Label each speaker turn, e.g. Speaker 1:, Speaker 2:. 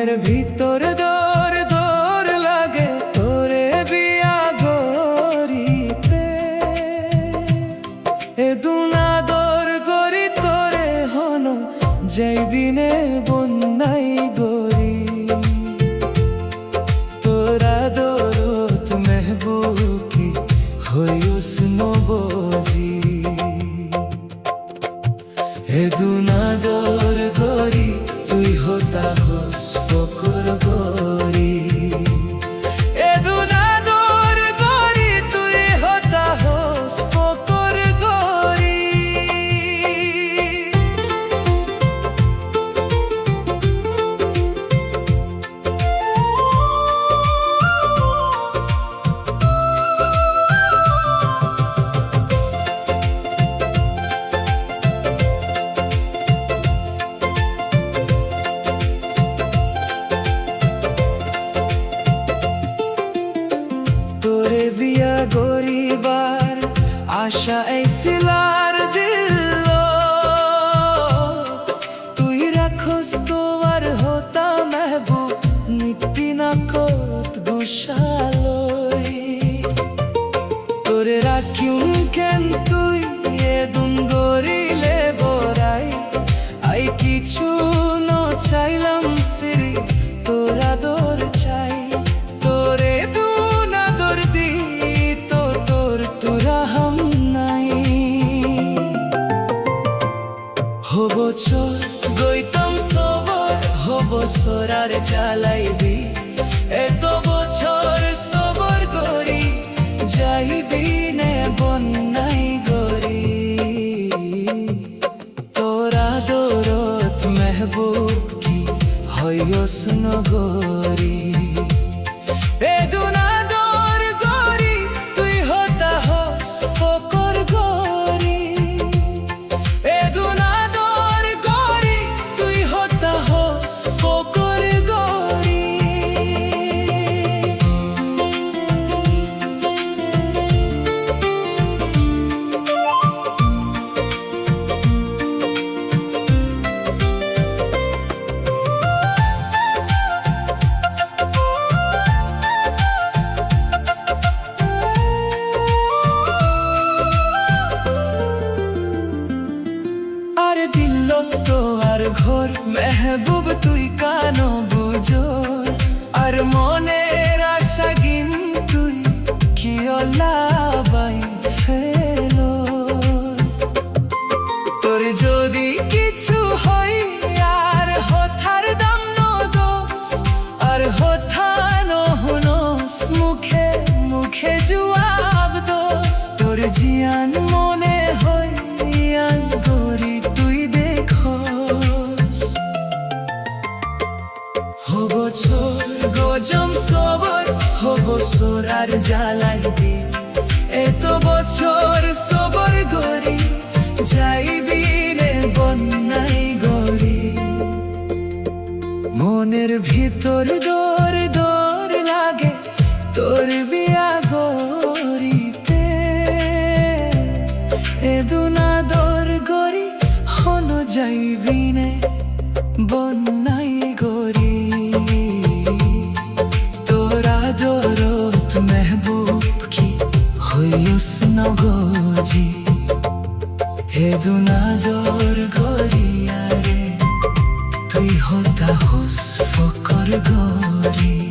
Speaker 1: মনের ভিতর দর দর লাগে তোরে বিয়া গরিতে এ দুনা দর গরি তোরে হন যাইবিনে বন্যাই গরি তোরা দরত মেহবুকি হইউস নবজি এ দুনা দর গরি তুই হতা হোস ফকর গরি এ দুনা দর গরি তুই হতা হোস ফকর গরি তোরে বিয়া গরিবার আশা এইছিলার দিল তুই রাখস তোর হতা মেহবুব নিতি না কত গুশালই তোরে রাখিউম কেন তুই এদুন গরিলে বরাই আই কিছু ন চাইলাম সিরি তোরা দর চাই তোরে বছর গইতম সবর বছর আর চালাইবি এত বছর সবর করি যাইবি নে বন্যাই গরি তোরা দরত মেহবুব কি হইয়স নগরি এ দুনা দর গরি তুই হতা হস ফকর গরি এ দুনা দিল তো আর ঘর মেহবুব তুই কানো বুঝোর আর মনের আশা গিন তুই কি ওলাবাই ফেলো তোর যদি কিছু হয় আর হথার দাম নদোস আর হথা নহনস মুখে মুখে জুয়াব দোস তোর জিয়ান মনে হয় ইয়ান গরি বছর গজম সবর বছর আর জ্বালাইবি এত বছর সবর গরি যাইবি রে বন্যাই গরি মনের ভিতর দর দর লাগে তোর বিয়া গরিতে এ দুনা দর গরি হন যাইবি নে বন্যাই গরি নগজি হে দুনা দর গরিয়ারে তুই হতা হোস ফকর গরি।